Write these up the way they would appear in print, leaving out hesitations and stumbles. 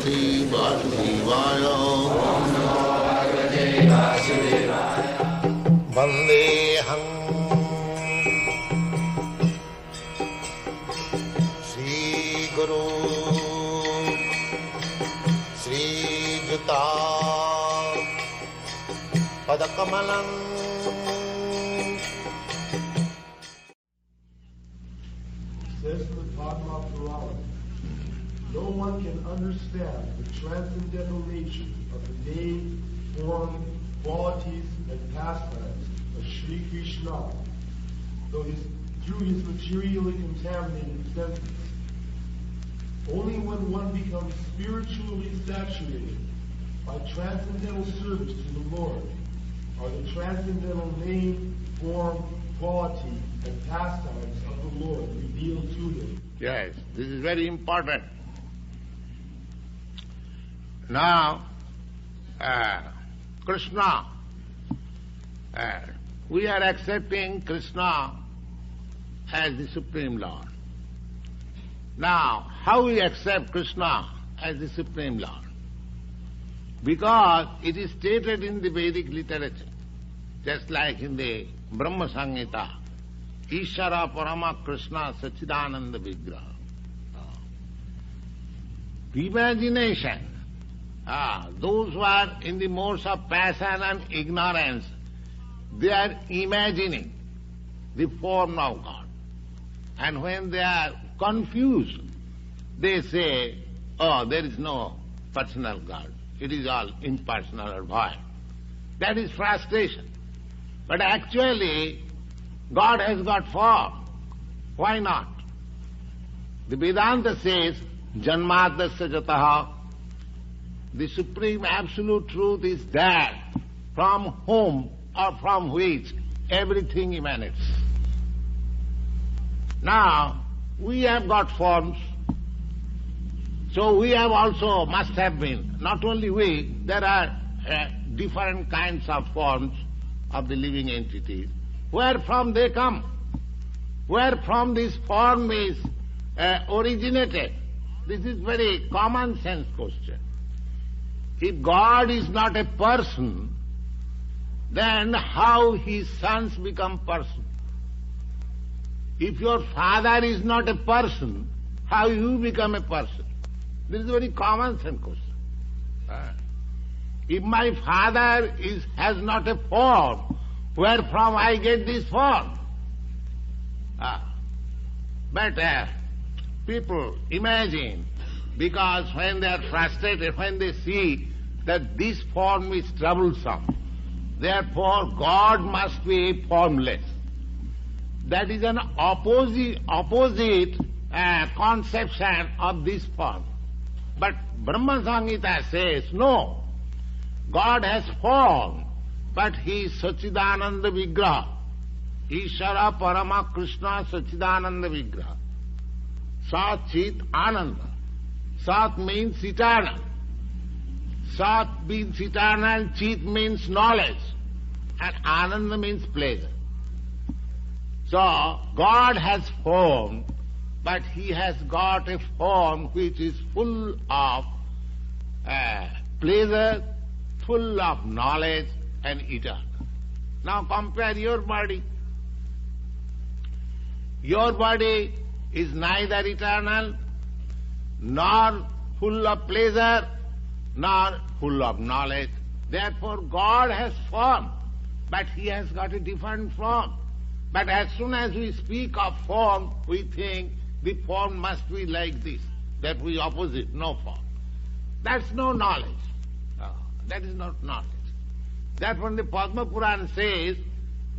Bhagavate Vasudevaya. Vandeham Sri Guru Sri Juta Padakamalam. Says the Padma Purana, no one can understand the transcendental nature of the name, form, qualities, and pastimes of Sri Krishna, through his materially contaminated senses. Only when one becomes spiritually saturated by transcendental service to the Lord are the transcendental name, form, quality, and pastimes of the Lord revealed to him. Yes, this is very important. Now, Krishna, we are accepting Krishna as the Supreme Lord. Now, how we accept Krishna as the Supreme Lord? Because it is stated in the Vedic literature, just like in the Brahma Samhita, Ishara Parama Krishna Sachidananda Vigraha. Imagination, those who are in the modes of passion and ignorance, they are imagining the form of God. And when they are confused, they say, oh, there is no personal God. It is all impersonal or void. That is frustration. But actually, God has got form. Why not? The Vedanta says, Janmadasya jataha. The supreme absolute truth is that from whom or from which everything emanates. Now, we have got forms, so we have also, must have been, not only we, there are different kinds of forms of the living entities. Where from they come? Where from this form is originated? This is very common sense question. If God is not a person, then how his sons become person? If your father is not a person, how you become a person? This is a very common sense question. If my father has not a form, where from I get this form? But people imagine, because when they are frustrated, when they see that this form is troublesome, therefore God must be formless. That is an opposite conception of this form. But Brahma Samhita says, no, God has form, but he is Sachidananda Vigraha. Ishara Parama Krishna Sachidananda Vigraha. Sat Chit Ananda. Sat means eternal. Sat means eternal, Chit means knowledge, and Ananda means pleasure. So, God has form, but he has got a form which is full of pleasure, full of knowledge and eternal. Now compare your body. Your body is neither eternal, nor full of pleasure, nor full of knowledge. Therefore God has form, but he has got a different form. But as soon as we speak of form, we think the form must be like this, that we opposite, no form. That's no knowledge. That is not knowledge. Therefore the Padma Purana says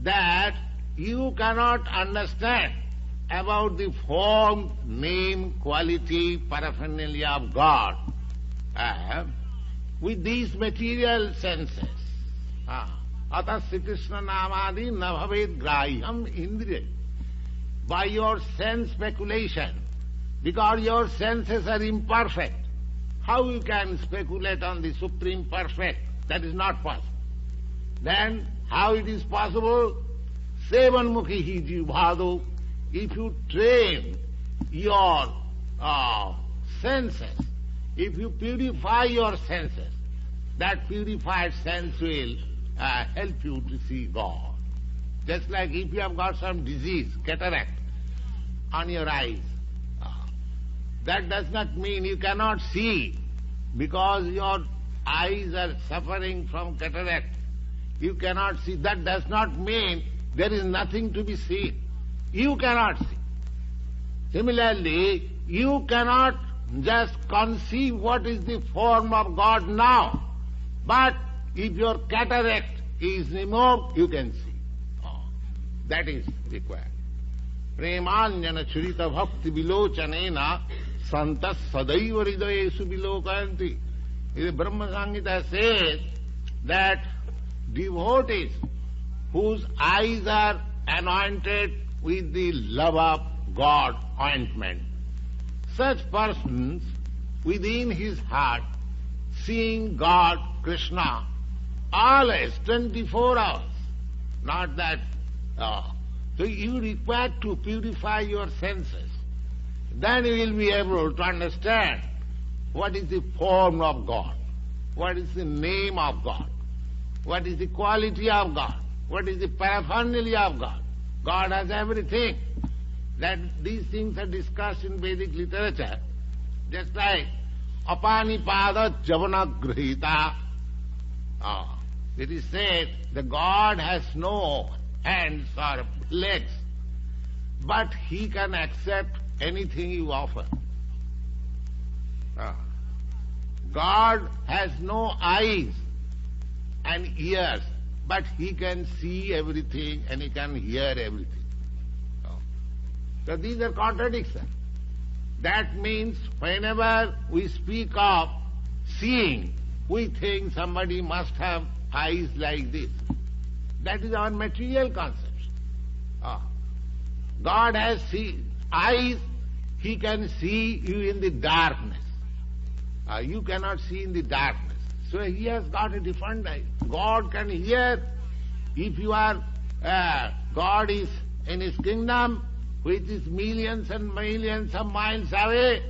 that you cannot understand about the form, name, quality, paraphernalia of God with these material senses. Atas Sri Krishna namadi na bhavet grahyam indriya. By your sense speculation, because your senses are imperfect, how you can speculate on the Supreme Perfect? That is not possible. Then how it is possible? Sevanmukhi hi jivbhado. If you train your senses If you purify your senses, that purified sense will help you to see God. Just like if you have got some disease, cataract, on your eyes, that does not mean you cannot see because your eyes are suffering from cataract. You cannot see. That does not mean there is nothing to be seen. You cannot see. Similarly, you cannot just conceive what is the form of God now. But if your cataract is removed, you can see. That is required. Premanjana churita bhakti vilochanena santas sadaiva hridayesu vilokayanti. The Brahma Samhita says that devotees whose eyes are anointed with the love of God ointment, such persons within his heart seeing God, Krishna, always 24 hours. Not that. So you require to purify your senses. Then you will be able to understand what is the form of God, what is the name of God, what is the quality of God, what is the paraphernalia of God. God has everything. That these things are discussed in Vedic literature, just like apanipada javanagrahita. It is said the God has no hands or legs, but he can accept anything you offer. God has no eyes and ears, but he can see everything and he can hear everything. So these are contradictions. That means whenever we speak of seeing, we think somebody must have eyes like this. That is our material conception. God has eyes, he can see you in the darkness. You cannot see in the darkness. So he has got a different eye. God can hear if you are, God is in his kingdom, which is millions and millions of miles away,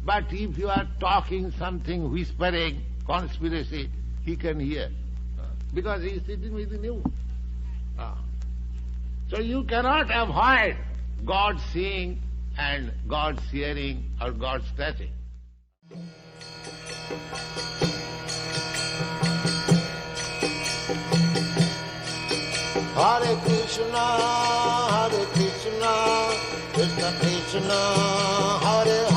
but if you are talking something, whispering, conspiracy, he can hear, because he is sitting within you. So you cannot avoid God seeing and God's hearing or God's touching. Hare Krishna, Krishna Krishna, Hare Hare.